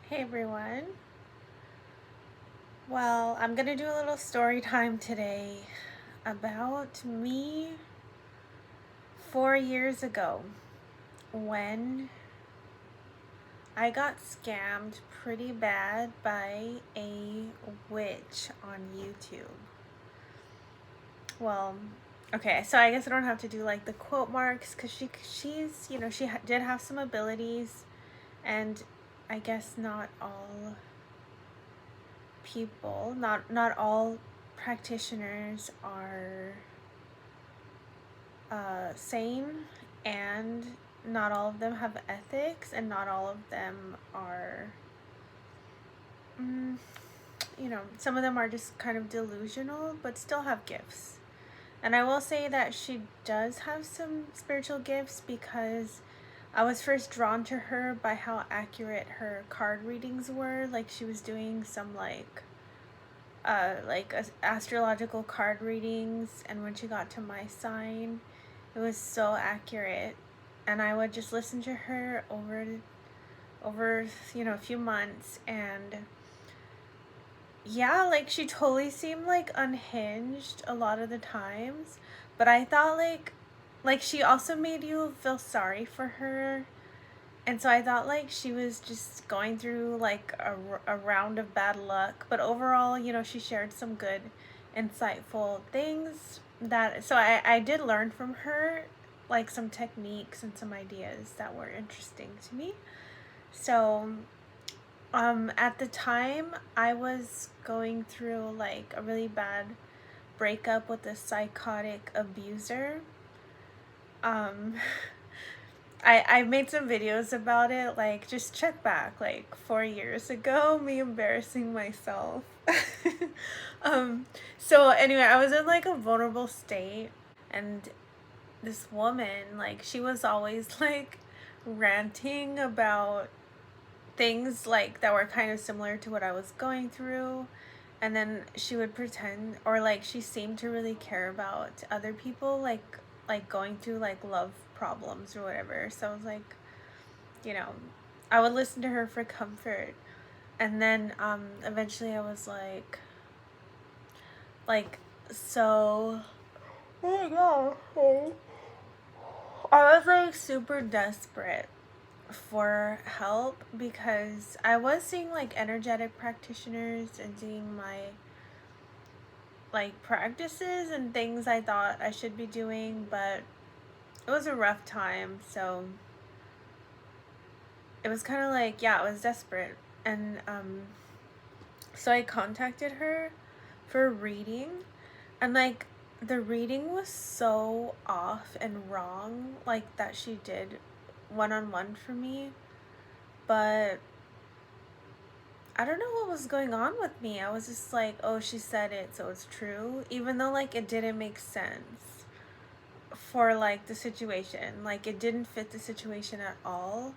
Hey everyone. Well, I'm gonna do a little story time today about me 4 years ago when I got scammed pretty bad by a witch on YouTube. Well, okay, so I guess I don't have to do like the quote marks because she's did have some abilities, and I guess not all people, not all practitioners are sane, and not all of them have ethics, and not all of them are, mm, some of them are just kind of delusional, but still have gifts. And I will say that she does have some spiritual gifts because I was first drawn to her by how accurate her card readings were. Like she was doing some astrological card readings, and when she got to my sign, it was so accurate, and I would just listen to her over a few months, and yeah, like she totally seemed like unhinged a lot of the times, but I thought like she also made you feel sorry for her. And so I thought like she was just going through like a round of bad luck. But overall, she shared some good, insightful things so I did learn from her, like some techniques and some ideas that were interesting to me. So, at the time, I was going through like a really bad breakup with a psychotic abuser. Um, I've made some videos about it, like just check back like 4 years ago, me embarrassing myself. um so anyway, I was in like a vulnerable state, and this woman, like she was always like ranting about things like that were kind of similar to what I was going through, and then she would pretend, or like she seemed to really care about other people, like going through like love problems or whatever. So I was like, you know I would listen to her for comfort. And then eventually I was like so oh my god, I was like super desperate for help because I was seeing like energetic practitioners and doing my like practices and things I thought I should be doing, but it was a rough time. So it was kind of like, yeah, I was desperate. And so I contacted her for a reading, and like the reading was so off and wrong, like that she did one on one for me. But I don't know what was going on with me. I was just like, oh, she said it, so it's true. Even though like it didn't make sense for like the situation. Like it didn't fit the situation at all.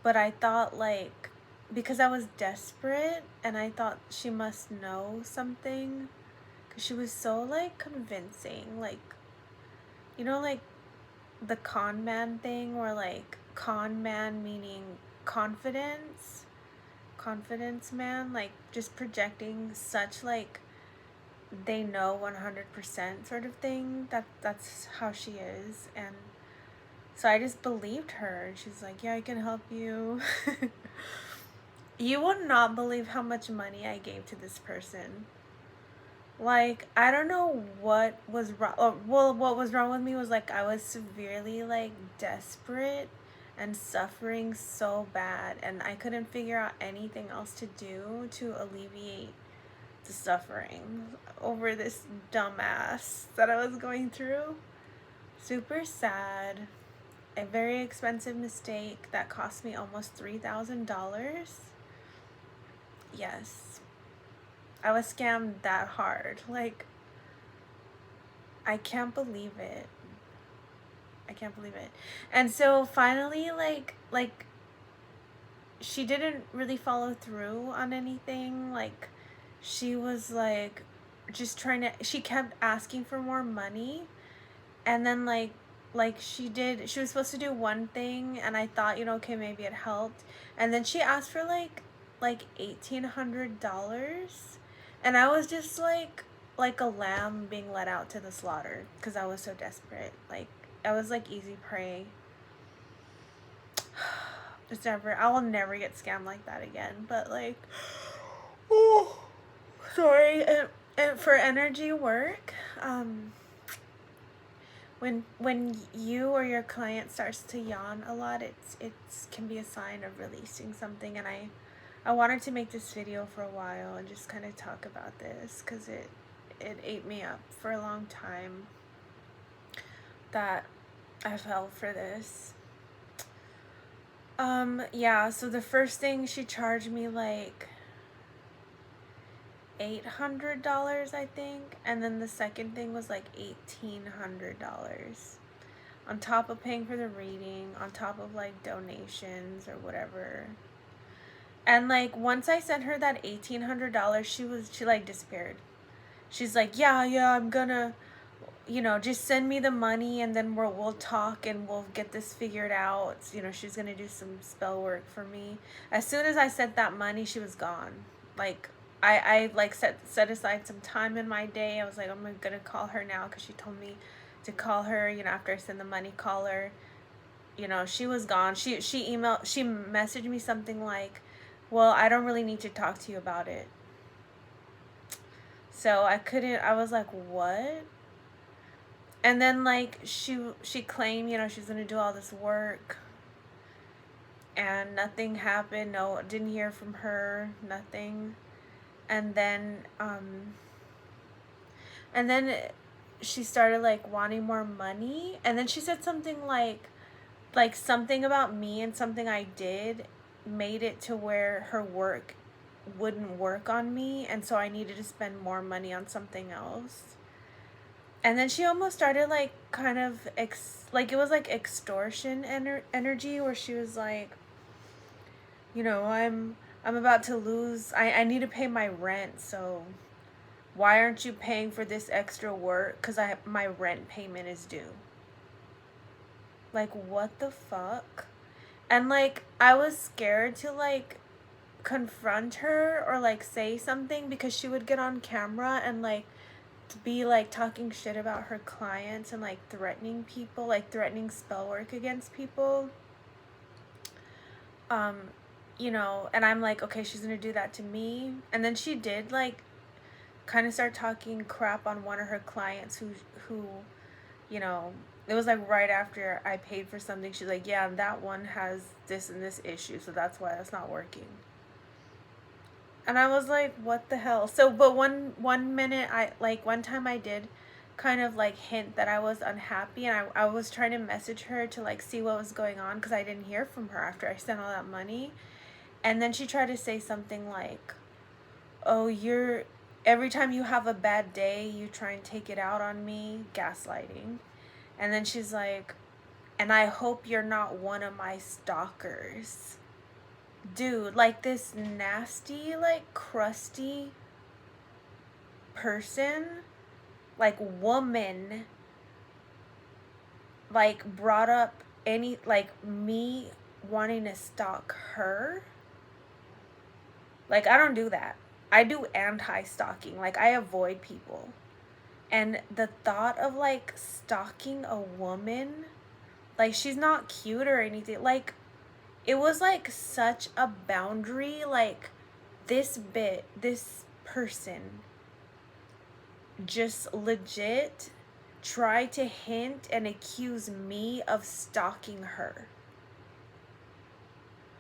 But I thought like, because I was desperate and I thought she must know something, because she was so like convincing. Like, like the con man thing, where like con man meaning confidence, confidence man, like just projecting such like they know 100% sort of thing. That's how she is. And so I just believed her. She's like, yeah, I can help you. You would not believe how much money I gave to this person. Like, I don't know what was wrong. Well, what was wrong with me was like I was severely like desperate and suffering so bad, and I couldn't figure out anything else to do to alleviate the suffering over this dumbass that I was going through. Super sad. A very expensive mistake that cost me almost $3,000. Yes. I was scammed that hard. Like, I can't believe it. I can't believe it. And so finally, like she didn't really follow through on anything. Like, she was like just trying to, she kept asking for more money. And then like she was supposed to do one thing, and I thought, okay, maybe it helped. And then she asked for like like $1,800, and I was just like a lamb being let out to the slaughter because I was so desperate. Like, I was like easy prey. I will never get scammed like that again. But like, oh, sorry. And for energy work, when you or your client starts to yawn a lot, it's can be a sign of releasing something. And I wanted to make this video for a while and just kind of talk about this because it ate me up for a long time that I fell for this. Yeah, so the first thing she charged me like $800, I think, and then the second thing was like $1,800 on top of paying for the reading, on top of like donations or whatever. And like once I sent her that $1,800, she like disappeared. She's like, yeah, I'm gonna, just send me the money and then we'll talk and we'll get this figured out. She's gonna do some spell work for me. As soon as I sent that money, she was gone. Like, I like set aside some time in my day. I was like, I'm gonna call her now because she told me to call her. After I send the money, call her. She was gone. She messaged me something like, well, I don't really need to talk to you about it. So I was like, what? And then like she claimed, she's gonna do all this work, and nothing happened. No, didn't hear from her, nothing. And then she started like wanting more money, and then she said something like something about me and something I did made it to where her work wouldn't work on me, and so I needed to spend more money on something else. And then she almost started like kind of like it was like extortion energy, where she was like, I'm about to lose, I need to pay my rent, so why aren't you paying for this extra work? Because my rent payment is due. Like, what the fuck? And like I was scared to like confront her or like say something, because she would get on camera and like be like talking shit about her clients and like threatening people, like threatening spell work against people. And I'm like, okay, she's gonna do that to me. And then she did like kind of start talking crap on one of her clients who it was like right after I paid for something. She's like, yeah, that one has this and this issue, so that's why it's not working. And I was like, what the hell? So, but one minute, one time I did kind of like hint that I was unhappy, and I was trying to message her to like see what was going on, because I didn't hear from her after I sent all that money. And then she tried to say something like, oh, every time you have a bad day, you try and take it out on me, gaslighting. And then she's like, and I hope you're not one of my stalkers. Dude, like this nasty, like crusty person, like woman, like brought up me wanting to stalk her. Like, I don't do that. I do anti-stalking. Like, I avoid people. And the thought of like stalking a woman, like, she's not cute or anything, like, it was like such a boundary. Like, this person just legit tried to hint and accuse me of stalking her.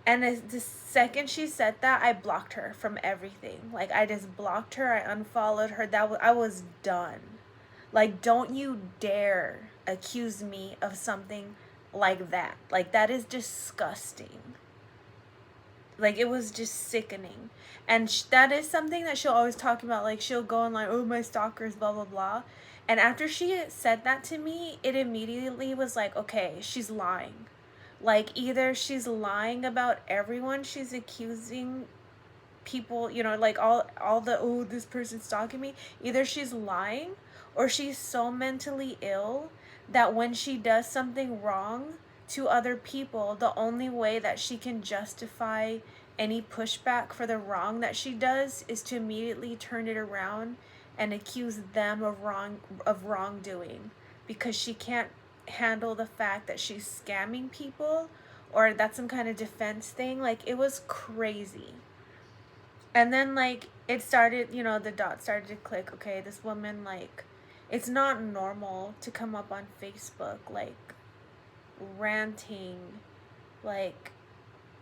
And the second she said that, I blocked her from everything. Like, I just blocked her. I unfollowed her. I was done. Like, don't you dare accuse me of something like that. Like, that is disgusting. Like, it was just sickening. And that is something that she'll always talk about. Like, she'll go on like, oh, my stalkers, blah, blah, blah. And after she said that to me, it immediately was like, okay, she's lying. Like, either she's lying about everyone she's accusing people, like all the, oh, this person's stalking me. Either she's lying, or she's so mentally ill that when she does something wrong to other people, the only way that she can justify any pushback for the wrong that she does is to immediately turn it around and accuse them of wrongdoing, because she can't handle the fact that she's scamming people, or that's some kind of defense thing. Like, it was crazy. And then, like, it started, you know, the dots started to click. Okay, this woman, like, it's not normal to come up on Facebook, like, ranting, like,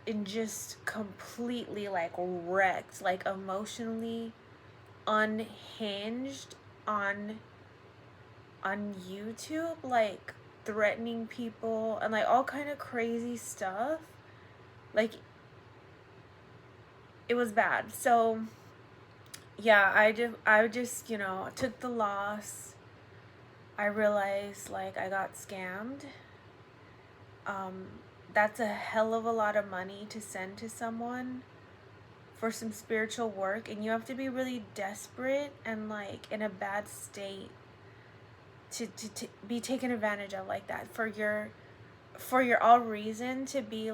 and just completely, like, wrecked, like, emotionally unhinged on YouTube, like, threatening people and, like, all kind of crazy stuff. Like, it was bad. So yeah, I just, you know, took the loss. I realized, like, I got scammed. That's a hell of a lot of money to send to someone for some spiritual work, and you have to be really desperate and, like, in a bad state to be taken advantage of like that, for your all reason to be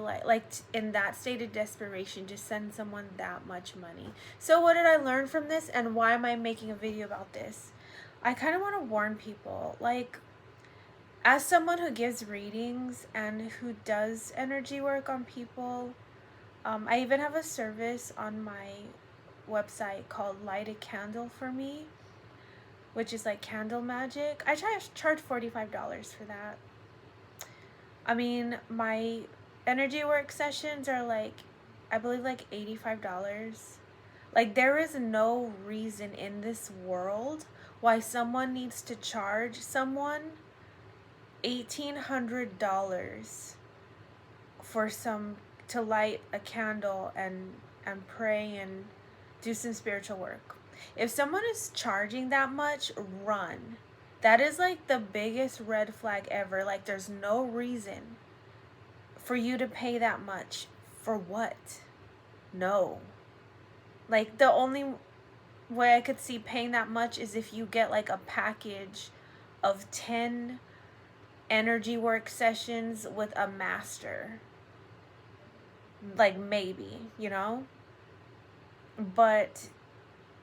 in that state of desperation to send someone that much money. So what did I learn from this, and why am I making a video about this? I kind of want to warn people, like, as someone who gives readings and who does energy work on people, I even have a service on my website called Light a Candle for Me, which is like candle magic. I charge $45 for that. I mean, my energy work sessions are like, I believe, like $85. Like, there is no reason in this world why someone needs to charge someone $1,800 for to light a candle and pray and do some spiritual work. If someone is charging that much, run. That is like the biggest red flag ever. Like, there's no reason for you to pay that much. For what? No. Like, the only way I could see paying that much is if you get like a package of 10 energy work sessions with a master. Like, maybe, you know? But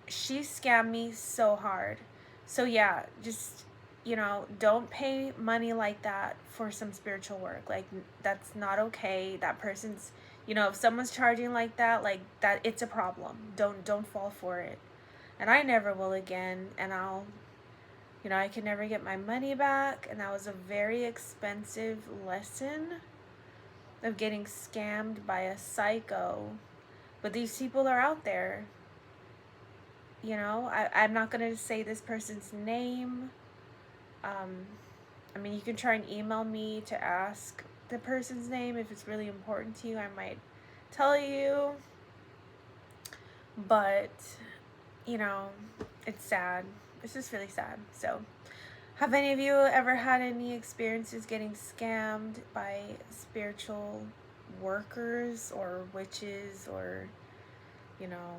she scammed me so hard. So yeah, just, you know, don't pay money like that for some spiritual work. Like, that's not okay. That person's, you know, if someone's charging like that, it's a problem. Don't fall for it. And I never will again. And you know, I can never get my money back. And that was a very expensive lesson of getting scammed by a psycho. But these people are out there. You know, I'm not going to say this person's name. I mean, you can try and email me to ask the person's name if it's really important to you. I might tell you. But, you know, it's sad. It's just really sad. So, have any of you ever had any experiences getting scammed by spiritual workers or witches, or, you know,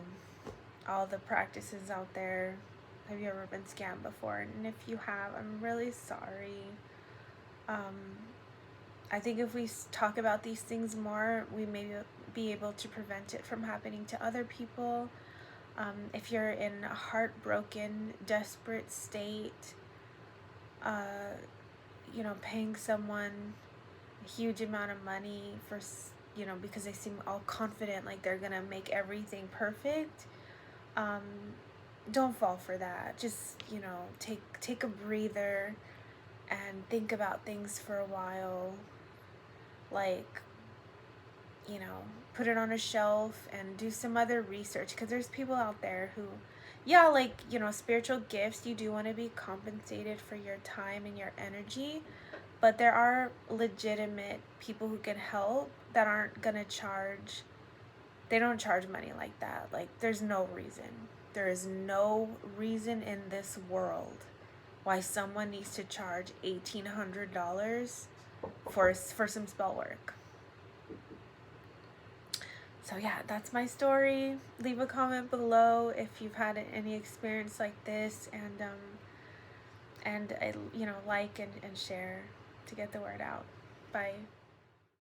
all the practices out there? Have you ever been scammed before? And if you have, I'm really sorry. I think if we talk about these things more, we may be able to prevent it from happening to other people. If you're in a heartbroken, desperate state, you know, paying someone a huge amount of money for, you know, because they seem all confident, like they're gonna make everything perfect, don't fall for that. Just, you know, take a breather and think about things for a while. Like, you know, put it on a shelf and do some other research, because there's people out there who, yeah, like, you know, spiritual gifts, you do want to be compensated for your time and your energy, but there are legitimate people who can help that aren't gonna charge. They don't charge money like that. Like, there's no reason. There is no reason in this world why someone needs to charge $1,800 for some spell work. So yeah, that's my story. Leave a comment below if you've had any experience like this, and you know, like and share to get the word out. Bye.